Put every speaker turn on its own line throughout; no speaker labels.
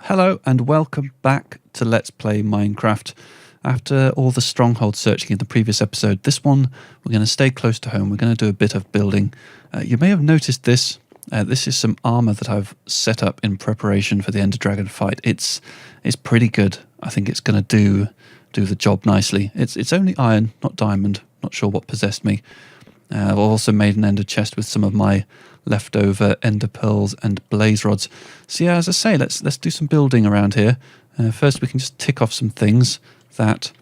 Hello and welcome back to Let's Play Minecraft. After all the stronghold searching in the previous episode, this one we're going to stay close to home. We're going to do a bit of building. You may have noticed this. This is some armor that I've set up in preparation for the Ender Dragon fight. It's pretty good. I think it's going to do the job nicely. It's only iron, not diamond. Not sure what possessed me. I've also made an ender chest with some of my leftover ender pearls and blaze rods. So yeah, as I say, let's do some building around here. First, we can just tick off some things. That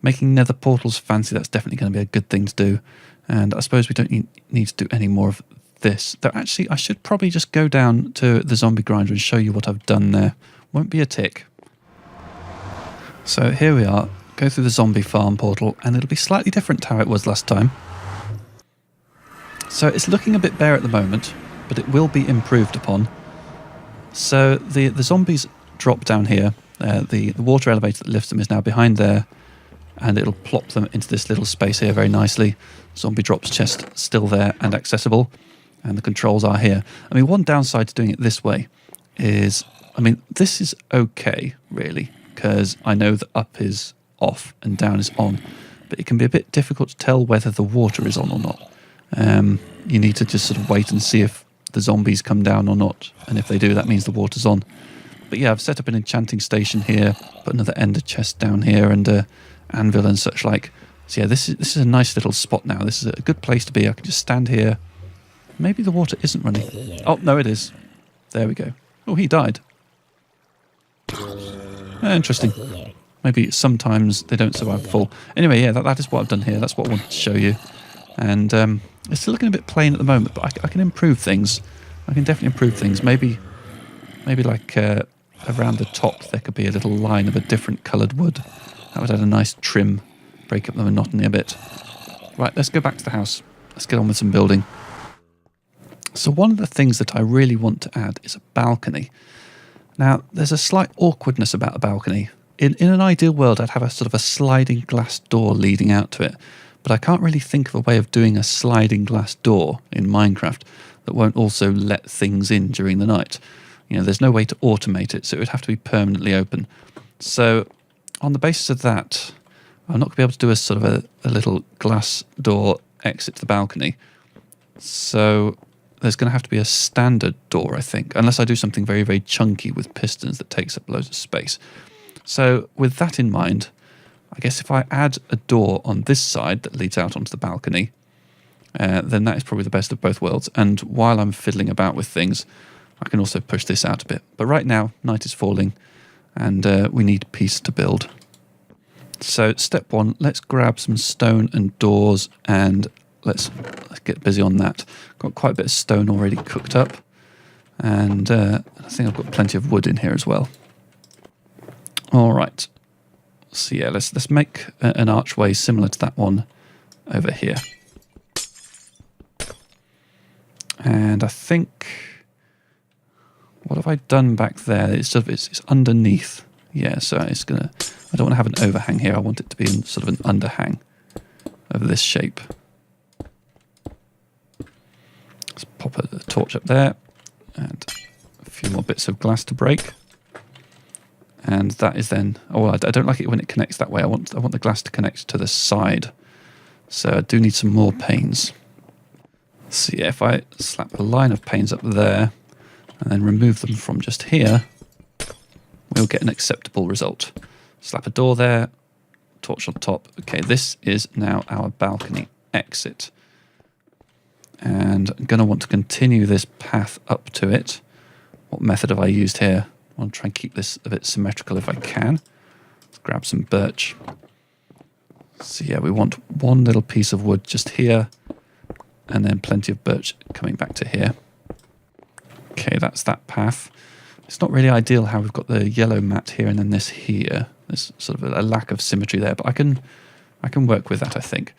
making nether portals fancy, that's definitely going to be a good thing to do. And I suppose we don't need to do any more of this. Though actually, I should probably just go down to the zombie grinder and show you what I've done there. Won't be a tick. So here we are. Go through the zombie farm portal, and it'll be slightly different to how it was last time. So it's looking a bit bare at the moment, but it will be improved upon. So the zombies drop down here. The water elevator that lifts them is now behind there, and it'll plop them into this little space here very nicely. Zombie drops chest still there and accessible, and the controls are here. I mean, one downside to doing it this way is, I mean, this is okay, really, because I know that up is off and down is on, but it can be a bit difficult to tell whether the water is on or not. You need to just sort of wait and see if the zombies come down or not, and if they do, that means the water's on. But yeah, I've set up an enchanting station here, put another ender chest down here, and anvil and such like. So yeah, this is a nice little spot now. This is a good place to be. I can just stand here. Maybe the water isn't running. Oh, no, it is. There we go. Oh, he died. Interesting. Maybe sometimes they don't survive full. Anyway, yeah, that is what I've done here. That's what I wanted to show you. And it's still looking a bit plain at the moment, but I can improve things. I can definitely improve things. Maybe like around the top there could be a little line of a different coloured wood. That would add a nice trim, break up the monotony a bit. Right, let's go back to the house. Let's get on with some building. So one of the things that I really want to add is a balcony. Now, there's a slight awkwardness about a balcony. In an ideal world, I'd have a sort of a sliding glass door leading out to it. But I can't really think of a way of doing a sliding glass door in Minecraft that won't also let things in during the night. You know, there's no way to automate it, so it would have to be permanently open. So on the basis of that, I'm not going to be able to do a sort of a little glass door exit to the balcony. So there's going to have to be a standard door, I think, unless I do something very, very chunky with pistons that takes up loads of space. So with that in mind, I guess if I add a door on this side that leads out onto the balcony, then that is probably the best of both worlds. And while I'm fiddling about with things, I can also push this out a bit. But right now, night is falling, and we need peace to build. So step one, let's grab some stone and doors, and let's get busy on that. Got quite a bit of stone already cooked up, and I think I've got plenty of wood in here as well. All right. So yeah, let's make an archway similar to that one over here. And I think, what have I done back there? It's underneath. Yeah, so I don't want to have an overhang here. I want it to be in sort of an underhang of this shape. Let's pop a torch up there and a few more bits of glass to break. And that is then, I don't like it when it connects that way. I want the glass to connect to the side. So I do need some more panes. So yeah, if I slap a line of panes up there and then remove them from just here, we'll get an acceptable result. Slap a door there, torch on top. Okay, this is now our balcony exit. And I'm going to want to continue this path up to it. What method have I used here? I want to try and keep this a bit symmetrical if I can. Let's grab some birch. So yeah, we want one little piece of wood just here, and then plenty of birch coming back to here. Okay, that's that path. It's not really ideal how we've got the yellow mat here and then this here. There's sort of a lack of symmetry there, but I can work with that, I think.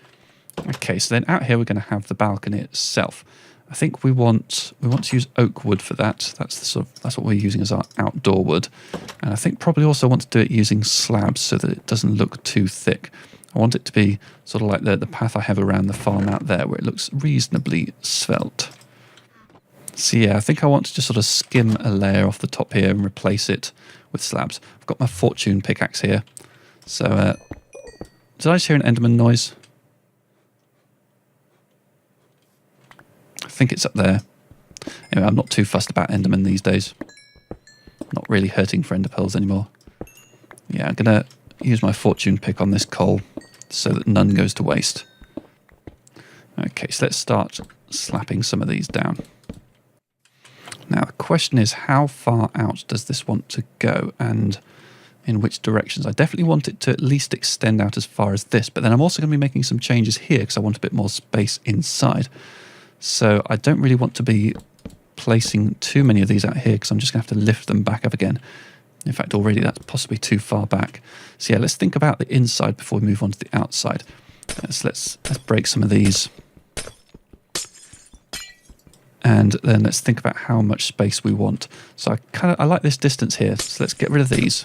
Okay, so then out here we're going to have the balcony itself. I think we want to use oak wood for that. That's what we're using as our outdoor wood, and I think probably also want to do it using slabs so that it doesn't look too thick. I want it to be sort of like the path I have around the farm out there, where it looks reasonably svelte. So yeah, I think I want to just sort of skim a layer off the top here and replace it with slabs. I've got my fortune pickaxe here. So, did I just hear an Enderman noise? I think it's up there. Anyway, I'm not too fussed about Enderman these days. Not really hurting for ender pearls anymore. Yeah, I'm going to use my fortune pick on this coal so that none goes to waste. Okay, so let's start slapping some of these down. Now, the question is, how far out does this want to go and in which directions? I definitely want it to at least extend out as far as this, but then I'm also going to be making some changes here because I want a bit more space inside. So I don't really want to be placing too many of these out here because I'm just going to have to lift them back up again. In fact, already that's possibly too far back. So yeah, let's think about the inside before we move on to the outside. So let's break some of these. And then let's think about how much space we want. So I like this distance here. So let's get rid of these.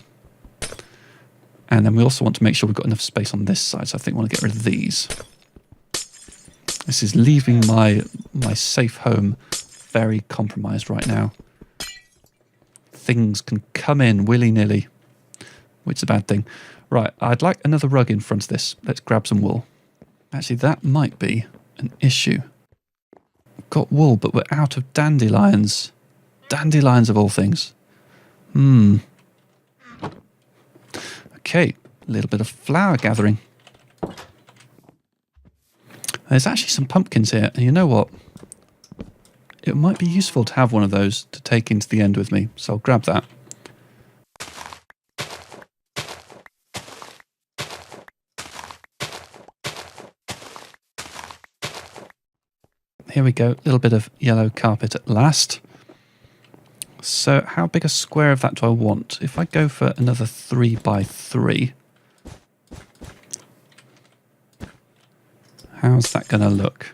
And then we also want to make sure we've got enough space on this side. So I think we want to get rid of these. This is leaving my safe home very compromised right now. Things can come in willy-nilly, which is a bad thing. Right, I'd like another rug in front of this. Let's grab some wool. Actually, that might be an issue. We've got wool, but we're out of dandelions. Dandelions of all things. Okay, a little bit of flower gathering. There's actually some pumpkins here, and you know what? It might be useful to have one of those to take into the end with me, so I'll grab that. Here we go, a little bit of yellow carpet at last. So how big a square of that do I want? If I go for another 3 by 3, how's that going to look?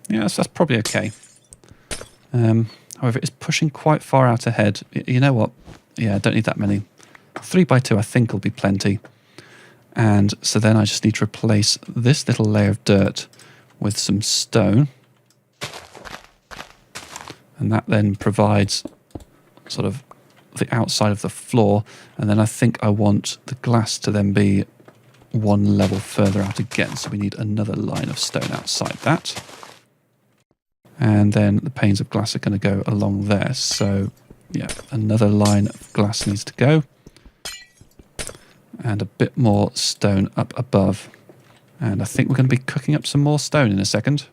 Yes, that's probably okay. However, it's pushing quite far out ahead. You know what? Yeah, I don't need that many. 3 by 2 I think will be plenty. And so then I just need to replace this little layer of dirt with some stone. And that then provides sort of the outside of the floor. And then I think I want the glass to then be one level further out again. So we need another line of stone outside that. And then the panes of glass are going to go along there. So, yeah, another line of glass needs to go. And a bit more stone up above. And I think we're going to be cooking up some more stone in a second.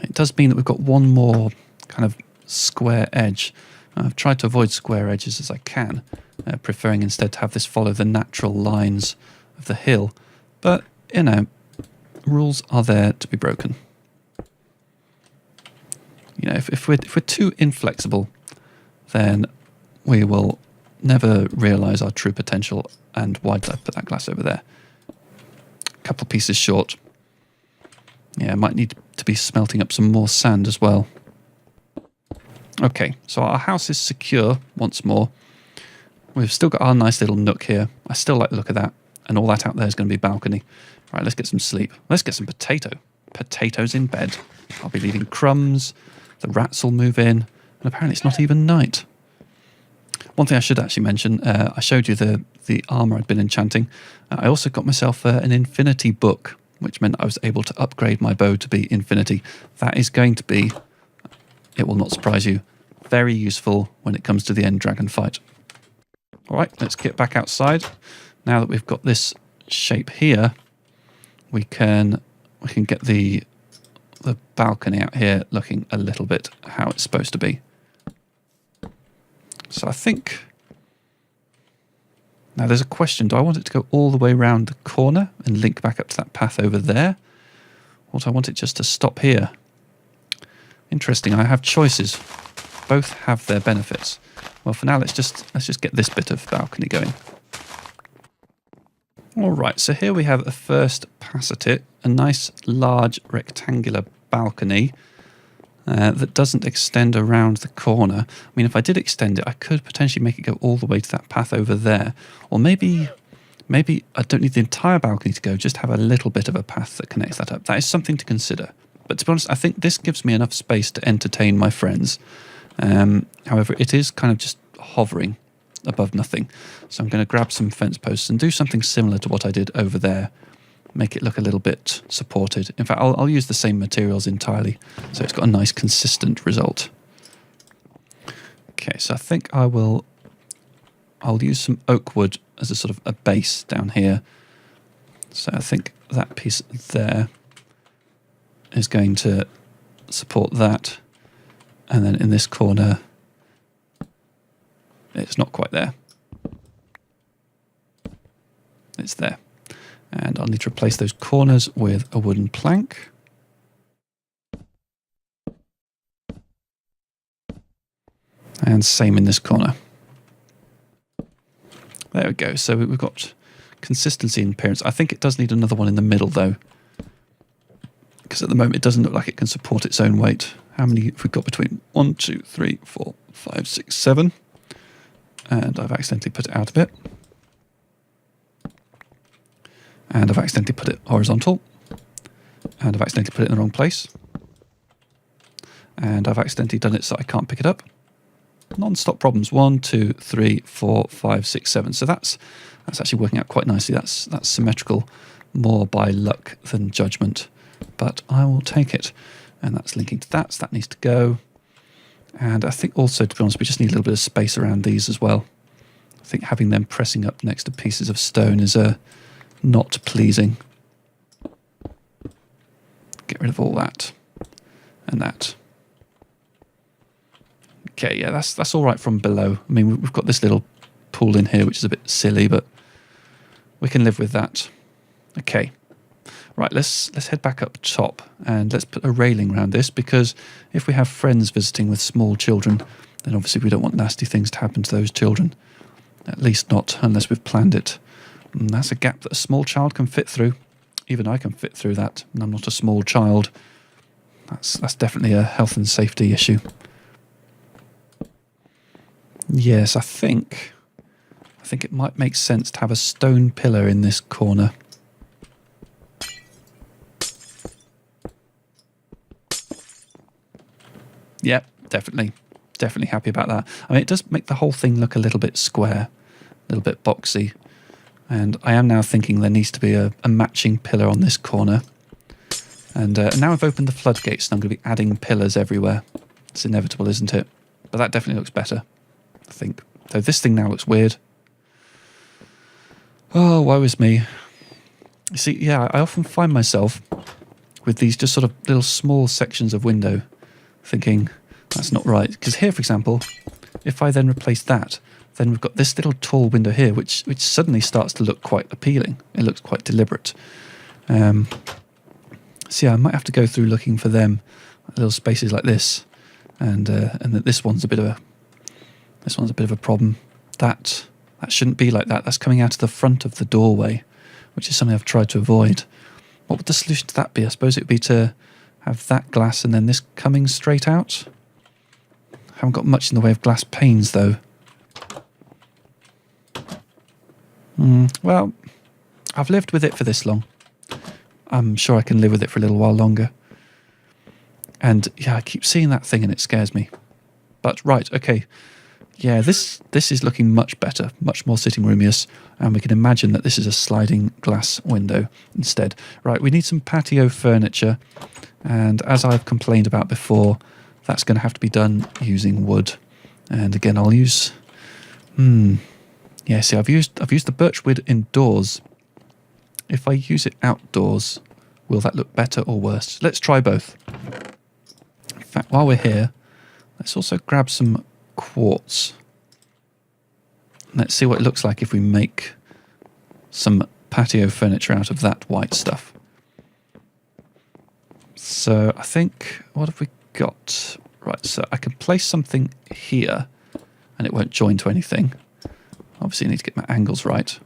It does mean that we've got one more kind of square edge. I've tried to avoid square edges as I can, preferring instead to have this follow the natural lines of the hill. But, you know, rules are there to be broken. You know, if we're too inflexible, then we will never realise our true potential. And why did I put that glass over there? A couple of pieces short. Yeah, might need to be smelting up some more sand as well. Okay, so our house is secure once more. We've still got our nice little nook here. I still like the look of that. And all that out there is going to be balcony. Right, let's get some sleep. Let's get some potato. Potatoes in bed. I'll be leaving crumbs. The rats will move in, and apparently it's not even night. One thing I should actually mention, I showed you the armour I'd been enchanting. I also got myself an infinity book, which meant I was able to upgrade my bow to be infinity. That is going to be, it will not surprise you, very useful when it comes to the end dragon fight. All right, let's get back outside. Now that we've got this shape here, we can get the balcony out here looking a little bit how it's supposed to be. So I think... Now there's a question. Do I want it to go all the way around the corner and link back up to that path over there? Or do I want it just to stop here? Interesting. I have choices. Both have their benefits. Well, for now, let's just get this bit of balcony going. All right, so here we have a first pass at it, a nice large rectangular balcony that doesn't extend around the corner. I mean, if I did extend it, I could potentially make it go all the way to that path over there. Or maybe I don't need the entire balcony to go, just have a little bit of a path that connects that up. That is something to consider. But to be honest, I think this gives me enough space to entertain my friends. However, it is kind of just hovering above nothing. So I'm going to grab some fence posts and do something similar to what I did over there. Make it look a little bit supported. In fact, I'll use the same materials entirely, so it's got a nice consistent result. Okay, so I think I'll use some oak wood as a sort of a base down here. So I think that piece there is going to support that. And then in this corner, it's not quite there. It's there. And I'll need to replace those corners with a wooden plank. And same in this corner. There we go. So we've got consistency in appearance. I think it does need another one in the middle though, because at the moment it doesn't look like it can support its own weight. How many have we got between 1, 2, 3, 4, 5, 6, 7? And I've accidentally put it out a bit. And I've accidentally put it horizontal. And I've accidentally put it in the wrong place. And I've accidentally done it so I can't pick it up. Non-stop problems. 1, 2, 3, 4, 5, 6, 7. So that's actually working out quite nicely. That's symmetrical, more by luck than judgment. But I will take it. And that's linking to that, so that needs to go. And I think also, to be honest, we just need a little bit of space around these as well. I think having them pressing up next to pieces of stone is not pleasing. Get rid of all that and that. Okay, yeah, that's all right from below. I mean, we've got this little pool in here, which is a bit silly, but we can live with that. Okay. Right, let's head back up top and let's put a railing around this, because if we have friends visiting with small children, then obviously we don't want nasty things to happen to those children. At least not unless we've planned it. And that's a gap that a small child can fit through. Even I can fit through that, and I'm not a small child. That's definitely a health and safety issue. Yes, I think it might make sense to have a stone pillar in this corner. Yeah, definitely happy about that. I mean, it does make the whole thing look a little bit square, a little bit boxy. And I am now thinking there needs to be a matching pillar on this corner. And now I've opened the floodgates and I'm going to be adding pillars everywhere. It's inevitable, isn't it? But that definitely looks better, I think. Though this thing now looks weird. Oh, woe is me. You see, yeah, I often find myself with these just sort of little small sections of window thinking that's not right. Because here, for example, if I then replace that, then we've got this little tall window here, which suddenly starts to look quite appealing. It looks quite deliberate. So yeah, I might have to go through looking for them, little spaces like this, and that this one's a bit of a problem. That shouldn't be like that. That's coming out of the front of the doorway, which is something I've tried to avoid. What would the solution to that be? I suppose it would be to have that glass and then this coming straight out. Haven't got much in the way of glass panes though. Well, I've lived with it for this long. I'm sure I can live with it for a little while longer. And yeah, I keep seeing that thing and it scares me. But right, okay. Yeah, this is looking much better, much more sitting roomious, and we can imagine that this is a sliding glass window instead. Right, we need some patio furniture, and as I've complained about before, that's going to have to be done using wood. And again, I'll use... Yeah, see, I've used the birch wood indoors. If I use it outdoors, will that look better or worse? Let's try both. In fact, while we're here, let's also grab some quartz. Let's see what it looks like if we make some patio furniture out of that white stuff. So I think, what have we got? Right, so I can place something here and it won't join to anything. Obviously I need to get my angles right.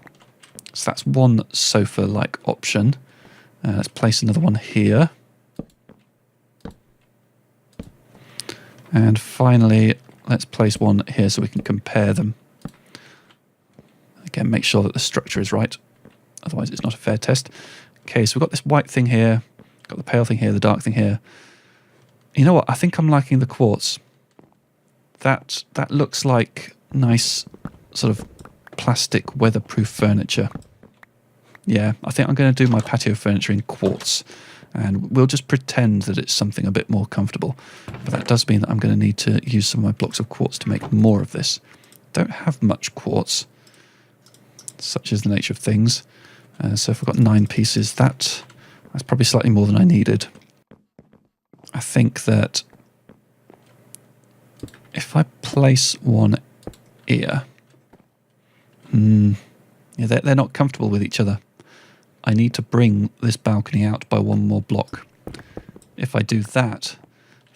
So that's one sofa-like option. Let's place another one here. And finally, let's place one here so we can compare them. Again, make sure that the structure is right. Otherwise, it's not a fair test. Okay, so we've got this white thing here. got the pale thing here, the dark thing here. You know what? I think I'm liking the quartz. That looks like nice sort of plastic weatherproof furniture. Yeah, I think I'm going to do my patio furniture in quartz, and we'll just pretend that it's something a bit more comfortable. But that does mean that I'm going to need to use some of my blocks of quartz to make more of this. Don't have much quartz, such is the nature of things. So if I've got 9 pieces, that's probably slightly more than I needed. I think that if I place one here, yeah, they're not comfortable with each other. I need to bring this balcony out by 1 more block. If I do that,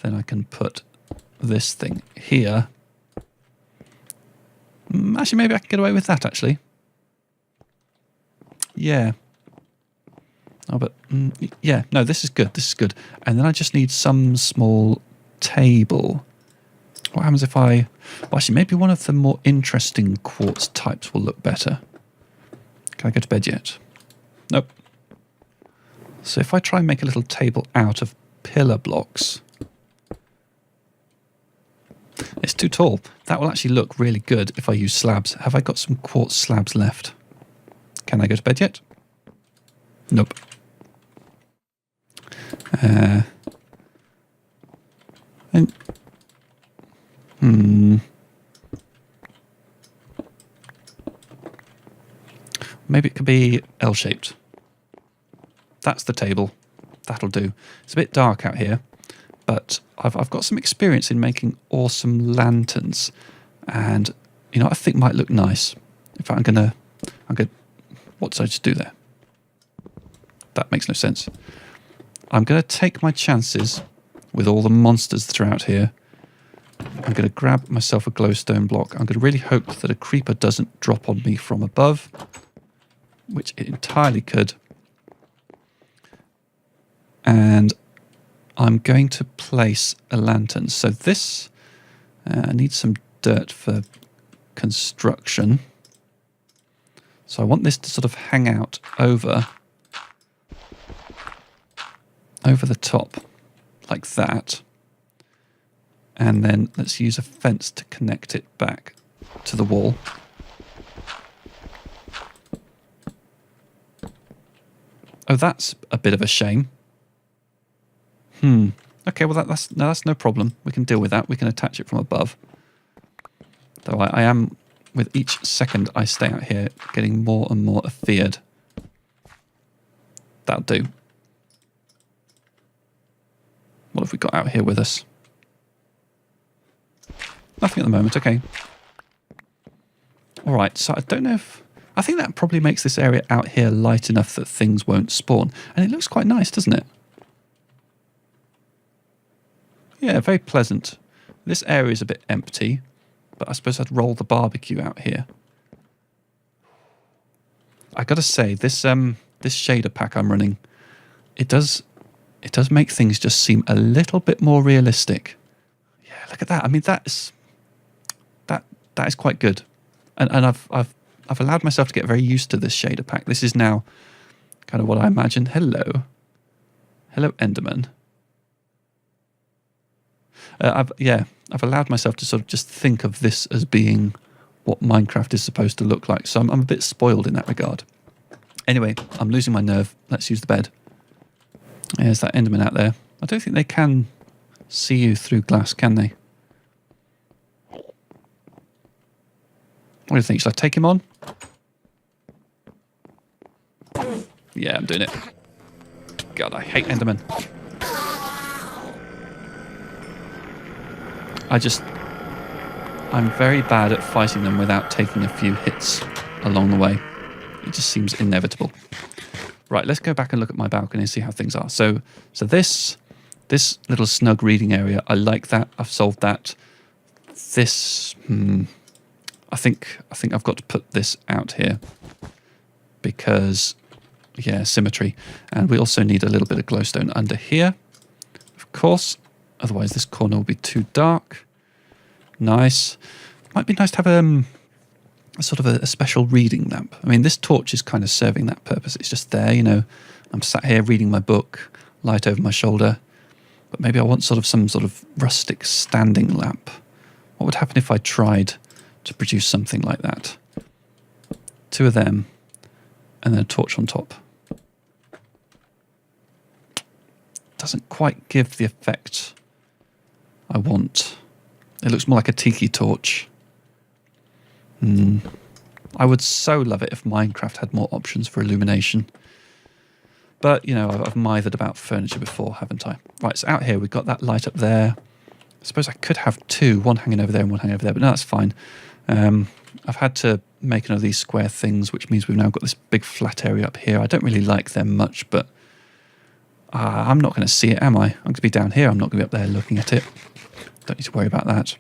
then I can put this thing here. Actually, maybe I can get away with that, actually. Yeah. Oh, but yeah, no, this is good. This is good. And then I just need some small table. What happens if I... Well, actually, maybe one of the more interesting quartz types will look better. Can I go to bed yet? Nope. So if I try and make a little table out of pillar blocks... It's too tall. That will actually look really good if I use slabs. Have I got some quartz slabs left? Can I go to bed yet? Nope. Maybe it could be L-shaped. That's the table. That'll do. It's a bit dark out here, but I've got some experience in making awesome lanterns, and you know what I think might look nice. In fact, I'm gonna. What did I just do there? That makes no sense. I'm going to take my chances with all the monsters that are out here. I'm going to grab myself a glowstone block. I'm going to really hope that a creeper doesn't drop on me from above, which it entirely could. And I'm going to place a lantern. So this, I need some dirt for construction. So I want this to sort of hang out over the top like that. And then let's use a fence to connect it back to the wall. Oh, that's a bit of a shame. Okay, well that's no problem. We can deal with that. We can attach it from above. Though I am, with each second I stay out here, getting more and more afeared. That'll do. What have we got out here with us? Nothing at the moment, okay. Alright, so I don't know if... I think that probably makes this area out here light enough that things won't spawn. And it looks quite nice, doesn't it? Yeah, very pleasant. This area is a bit empty, but I suppose I'd roll the barbecue out here. I gotta say, this shader pack I'm running, it does make things just seem a little bit more realistic. Yeah, look at that. I mean, that is quite good. And I've allowed myself to get very used to this shader pack. This is now kind of what I imagine. Hello, Enderman. I've allowed myself to sort of just think of this as being what Minecraft is supposed to look like. So I'm a bit spoiled in that regard. Anyway, I'm losing my nerve. Let's use the bed. There's that Enderman out there. I don't think they can see you through glass, can they? What do you think? Should I take him on? Yeah, I'm doing it. God, I hate Endermen. I'm very bad at fighting them without taking a few hits along the way. It just seems inevitable. Right, let's go back and look at my balcony and see how things are. So this little snug reading area, I like that. I've solved that. This, I think I've got to put this out here because, yeah, symmetry. And we also need a little bit of glowstone under here, of course. Otherwise, this corner will be too dark. Nice. Might be nice to have a sort of a special reading lamp. I mean, this torch is kind of serving that purpose. It's just there, you know. I'm sat here reading my book. light over my shoulder. But maybe I want some sort of rustic standing lamp. What would happen if I tried to produce something like that? 2 of them, and then a torch on top. Doesn't quite give the effect I want. It looks more like a tiki torch. I would so love it if Minecraft had more options for illumination. But, you know, I've mithered about furniture before, haven't I? Right, so out here we've got that light up there. I suppose I could have 2, one hanging over there and one hanging over there, but no, that's fine. I've had to make another of these square things, which means we've now got this big flat area up here. I don't really like them much, but I'm not going to see it, am I? I'm going to be down here. I'm not going to be up there looking at it. Don't need to worry about that.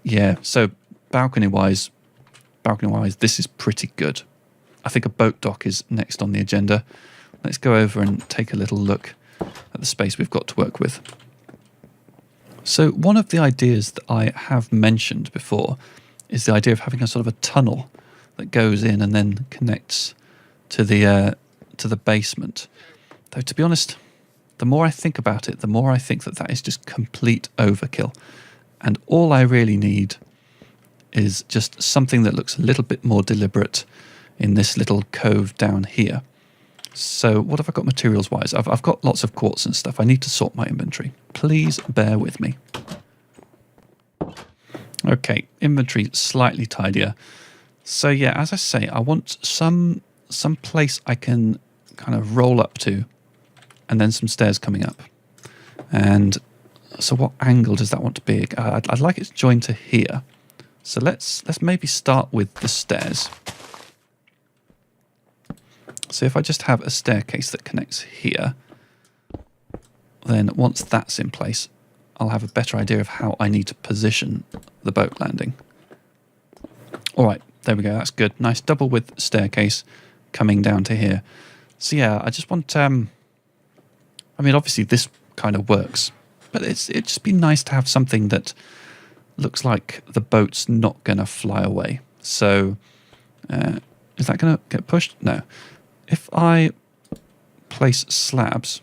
Yeah, so balcony-wise, this is pretty good. I think a boat dock is next on the agenda. Let's go over and take a little look at the space we've got to work with. So one of the ideas that I have mentioned before is the idea of having a sort of a tunnel that goes in and then connects to the basement. Though, to be honest, the more I think about it, the more I think that that is just complete overkill. And all I really need is just something that looks a little bit more deliberate in this little cove down here. So what have I got materials-wise? I've got lots of quartz and stuff. I need to sort my inventory. Please bear with me. Okay, inventory slightly tidier. So yeah, as I say, I want some place I can kind of roll up to, and then some stairs coming up. And so what angle does that want to be? I'd like it to join to here. So let's maybe start with the stairs. So if I just have a staircase that connects here, then once that's in place, I'll have a better idea of how I need to position the boat landing. All right, there we go. That's good. Nice double width staircase coming down to here. So yeah, I just want, I mean, obviously this kind of works, but it'd just be nice to have something that looks like the boat's not going to fly away. So is that going to get pushed? No. If I place slabs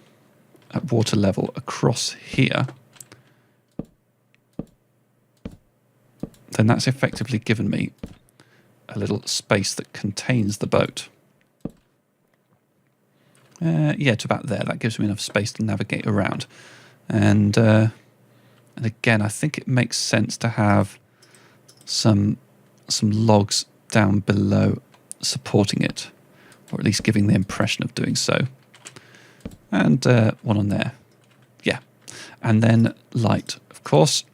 at water level across here, then that's effectively given me a little space that contains the boat. Yeah, to about there. That gives me enough space to navigate around. And again, I think it makes sense to have some logs down below supporting it, or at least giving the impression of doing so. And one on there. Yeah. And then light, of course.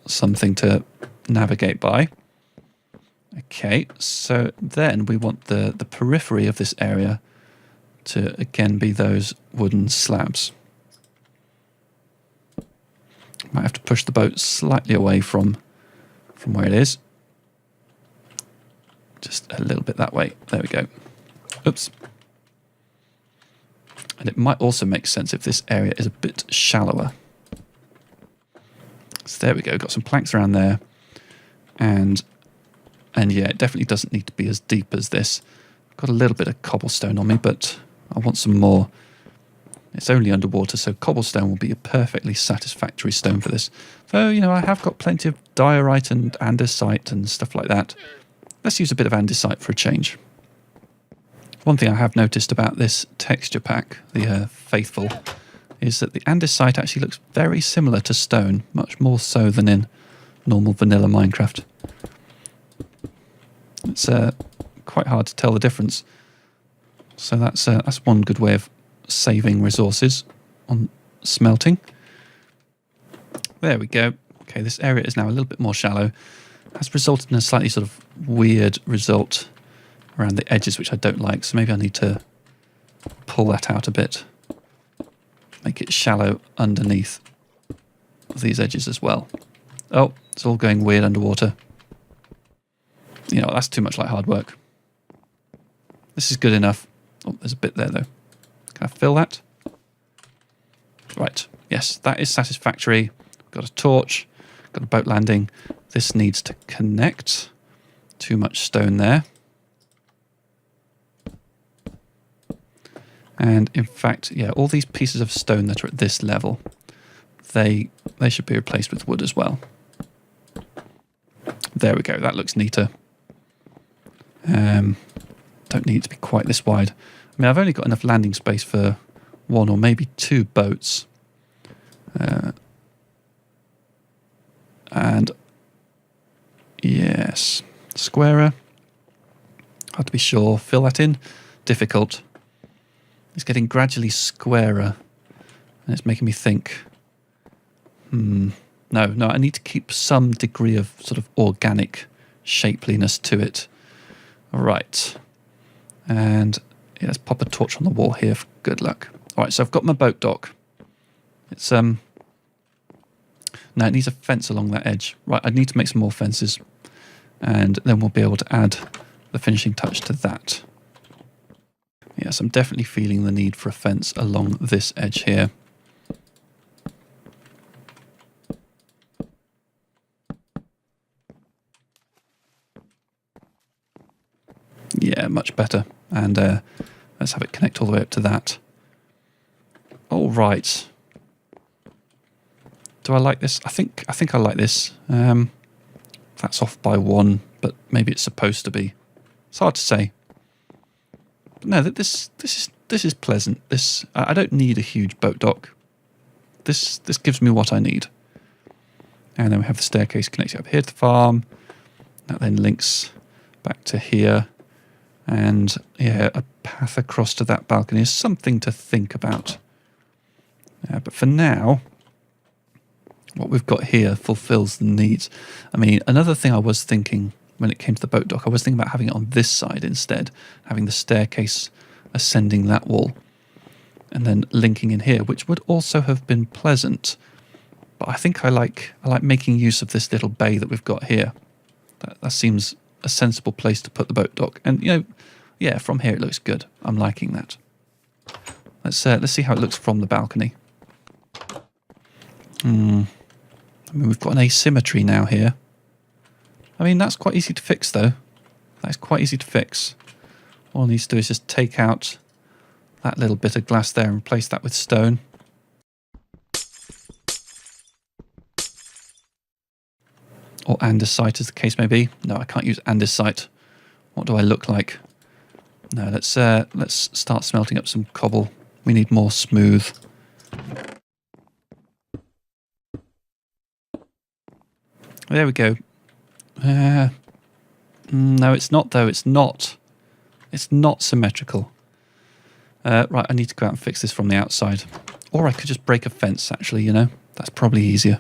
Something to navigate by. Okay, so then we want the periphery of this area to again be those wooden slabs. Might have to push the boat slightly away from where it is. Just a little bit that way. There we go. Oops. And it might also make sense if this area is a bit shallower. So there we go. Got some planks around there. And yeah, it definitely doesn't need to be as deep as this. I've got a little bit of cobblestone on me, but I want some more. It's only underwater, so cobblestone will be a perfectly satisfactory stone for this. So, you know, I have got plenty of diorite and andesite and stuff like that. Let's use a bit of andesite for a change. One thing I have noticed about this texture pack, the Faithful, is that the andesite actually looks very similar to stone, much more so than in normal vanilla Minecraft. It's quite hard to tell the difference. So that's one good way of saving resources on smelting. There we go. Okay, this area is now a little bit more shallow. Has resulted in a slightly sort of weird result around the edges, which I don't like. So maybe I need to pull that out a bit. Make it shallow underneath these edges as well. Oh, it's all going weird underwater. You know, that's too much like hard work. This is good enough. Oh, there's a bit there, though. Can I fill that? Right. Yes, that is satisfactory. Got a torch. Got a boat landing. This needs to connect. Too much stone there. And in fact, yeah, all these pieces of stone that are at this level, they should be replaced with wood as well. There we go. That looks neater. Don't need it to be quite this wide. I mean, I've only got enough landing space for 1 or maybe 2 boats. And yes, squarer. Hard to be sure. Fill that in. Difficult. It's getting gradually squarer. And it's making me think, no, I need to keep some degree of sort of organic shapeliness to it. All right. And yeah, let's pop a torch on the wall here for good luck. All right, so I've got my boat dock. It's now it needs a fence along that edge. Right, I need to make some more fences, and then we'll be able to add the finishing touch to that. Yes, I'm definitely feeling the need for a fence along this edge here. Yeah, much better. And let's have it connect all the way up to that. All right. Do I like this? I think I like this. That's off by 1, but maybe it's supposed to be. It's hard to say. But no, this is pleasant. I don't need a huge boat dock. This gives me what I need. And then we have the staircase connected up here to the farm. That then links back to here. And yeah, a path across to that balcony is something to think about. But for now, what we've got here fulfills the needs. I mean, another thing I was thinking when it came to the boat dock, I was thinking about having it on this side instead, having the staircase ascending that wall and then linking in here, which would also have been pleasant. But I think I like making use of this little bay that we've got here. That seems a sensible place to put the boat dock. And, you know, yeah, from here it looks good. I'm liking that. Let's see how it looks from the balcony. I mean, we've got an asymmetry now here. I mean, that's quite easy to fix, though. That's quite easy to fix. All I need to do is just take out that little bit of glass there and replace that with stone. Or andesite, as the case may be. No, I can't use andesite. What do I look like? No, let's start smelting up some cobble. We need more smooth. There we go. No, it's not, though. It's not. It's not symmetrical. Right, I need to go out and fix this from the outside. Or I could just break a fence, actually, you know. That's probably easier.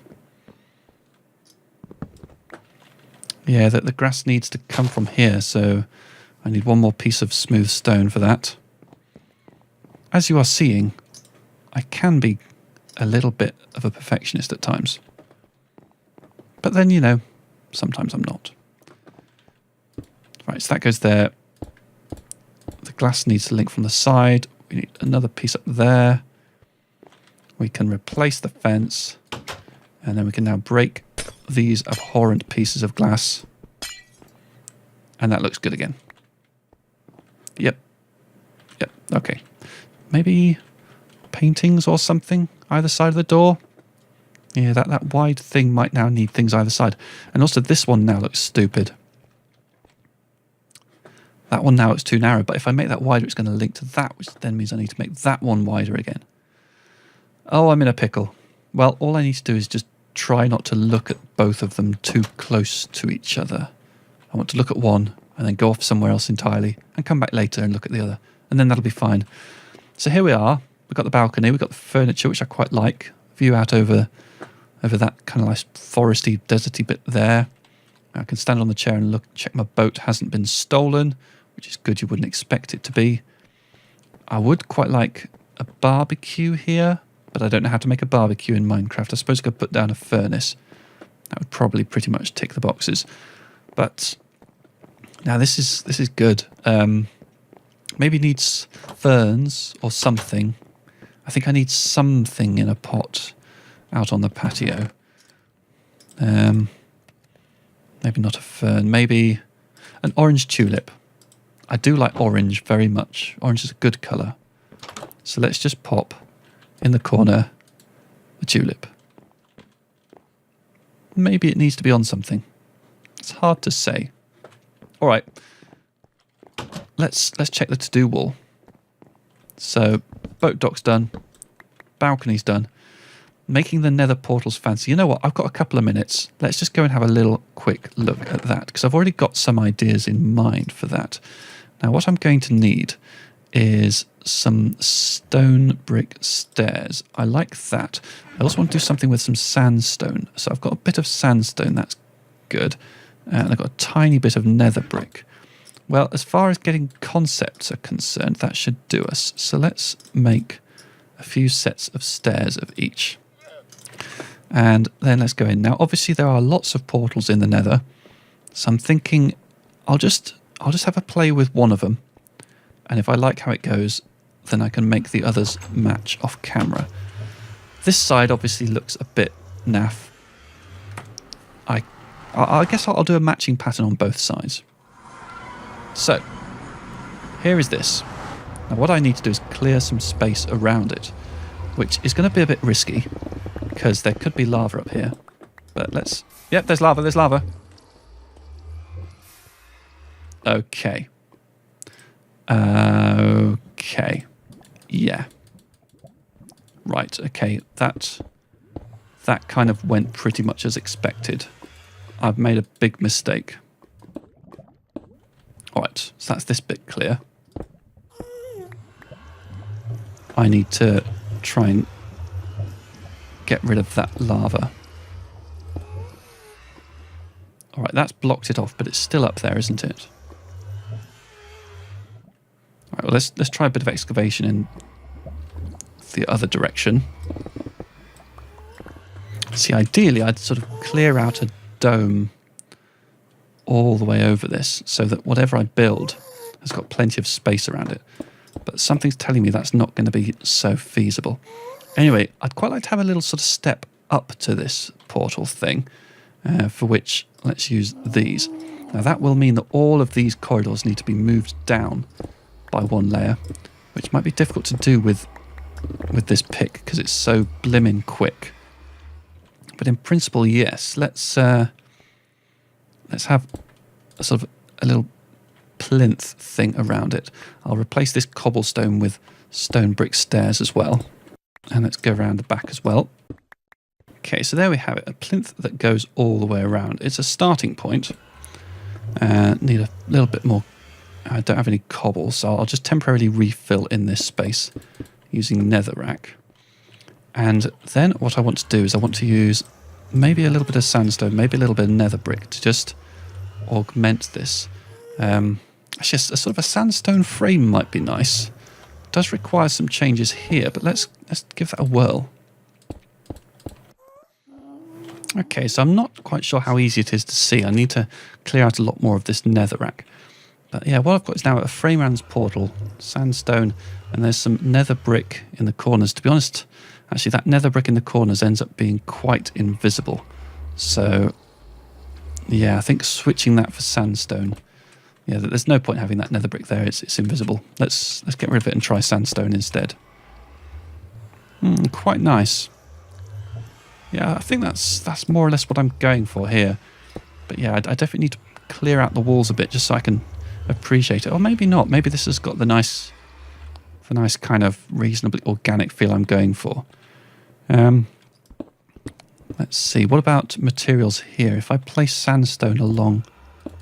Yeah, the grass needs to come from here, so I need one more piece of smooth stone for that. As you are seeing, I can be a little bit of a perfectionist at times. But then, you know, sometimes I'm not. Right, so that goes there. The glass needs to link from the side. We need another piece up there. We can replace the fence. And then we can now break these abhorrent pieces of glass. And that looks good again. Yep. Yep, okay. Maybe paintings or something either side of the door. Yeah, that wide thing might now need things either side. And also this one now looks stupid. That one now looks too narrow, but if I make that wider, it's going to link to that, which then means I need to make that one wider again. Oh, I'm in a pickle. Well, all I need to do is just try not to look at both of them too close to each other. I want to look at one and then go off somewhere else entirely and come back later and look at the other. And then that'll be fine. So here we are. We've got the balcony. We've got the furniture, which I quite like. View out over that kind of nice foresty, deserty bit there. I can stand on the chair and look, check my boat hasn't been stolen, which is good. You wouldn't expect it to be. I would quite like a barbecue here, but I don't know how to make a barbecue in Minecraft. I suppose I could put down a furnace. That would probably pretty much tick the boxes. But now this is good. Maybe needs ferns or something. I think I need something in a pot out on the patio. Maybe not a fern. Maybe an orange tulip. I do like orange very much. Orange is a good colour. So let's just pop in the corner a tulip. Maybe it needs to be on something. It's hard to say. All right. Let's check the to-do wall. So boat dock's done. Balcony's done. Making the nether portals fancy. You know what? I've got a couple of minutes. Let's just go and have a little quick look at that, because I've already got some ideas in mind for that. Now, what I'm going to need is some stone brick stairs. I like that. I also want to do something with some sandstone. So I've got a bit of sandstone. That's good. And I've got a tiny bit of nether brick. Well, as far as getting concepts are concerned, that should do us. So let's make a few sets of stairs of each. And then let's go in. Now, obviously, there are lots of portals in the nether. So I'm thinking I'll just have a play with one of them. And if I like how it goes, then I can make the others match off camera. This side obviously looks a bit naff. I guess I'll do a matching pattern on both sides. So, here is this. Now what I need to do is clear some space around it, which is going to be a bit risky, because there could be lava up here. But let's... Yep, there's lava. Okay. Okay. Yeah. Right, okay. That kind of went pretty much as expected. I've made a big mistake. Alright, so that's this bit clear. I need to try and get rid of that lava. Alright, that's blocked it off, but it's still up there, isn't it? Alright, well, let's try a bit of excavation in the other direction. See, ideally, I'd sort of clear out a dome all the way over this so that whatever I build has got plenty of space around it. But something's telling me that's not going to be so feasible. Anyway, I'd quite like to have a little sort of step up to this portal thing, for which let's use these. Now that will mean that all of these corridors need to be moved down by one layer, which might be difficult to do with this pick because it's so blimmin' quick. But in principle, yes. Let's have a sort of a little plinth thing around it. I'll replace this cobblestone with stone brick stairs as well. And let's go around the back as well. Okay, so there we have it. A plinth that goes all the way around. It's a starting point. Need a little bit more. I don't have any cobble, so I'll just temporarily refill in this space using netherrack. And then what I want to do is I want to use maybe a little bit of sandstone, maybe a little bit of nether brick to just augment this. Actually, a sort of a sandstone frame might be nice. It does require some changes here, but let's give that a whirl. Okay, so I'm not quite sure how easy it is to see. I need to clear out a lot more of this netherrack. But yeah, what I've got is now a Freyman's portal, sandstone, and there's some nether brick in the corners. To be honest, actually that nether brick in the corners ends up being quite invisible. So yeah, I think switching that for sandstone. Yeah, there's no point having that nether brick there. It's invisible. Let's get rid of it and try sandstone instead. Quite nice. Yeah, I think that's more or less what I'm going for here. But yeah, I definitely need to clear out the walls a bit just so I can appreciate it. Or maybe not. Maybe this has got the nice kind of reasonably organic feel I'm going for. Let's see. What about materials here? If I place sandstone along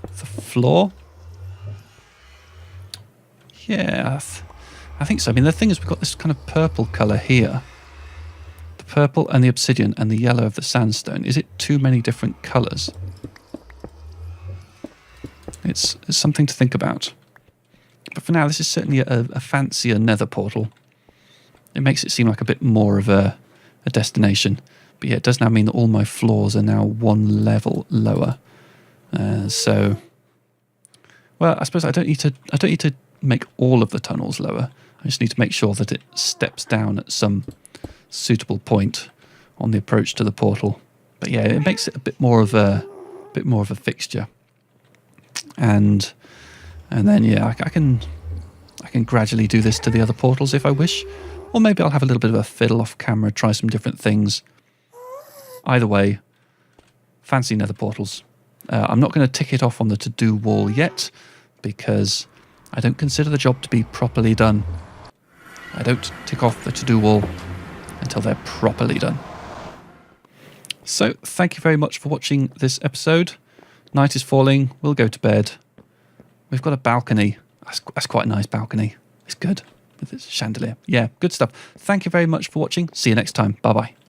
the floor? Yeah, I think so. I mean, the thing is we've got this kind of purple colour here. The purple and the obsidian and the yellow of the sandstone. Is it too many different colours? It's something to think about. But for now, this is certainly a fancier nether portal. It makes it seem like a bit more of a destination. But yeah, it does now mean that all my floors are now one level lower. So, well, I suppose I don't need to make all of the tunnels lower. I just need to make sure that it steps down at some suitable point on the approach to the portal. But yeah, it makes it a bit more of a fixture. And then yeah, I can gradually do this to the other portals if I wish. Or maybe I'll have a little bit of a fiddle off camera, try some different things. Either way, fancy nether portals. I'm not going to tick it off on the to-do wall yet, because I don't consider the job to be properly done. I don't tick off the to-do wall until they're properly done. So, thank you very much for watching this episode. Night is falling, we'll go to bed. We've got a balcony. That's quite a nice balcony. It's good, with its chandelier. Yeah, good stuff. Thank you very much for watching. See you next time. Bye-bye.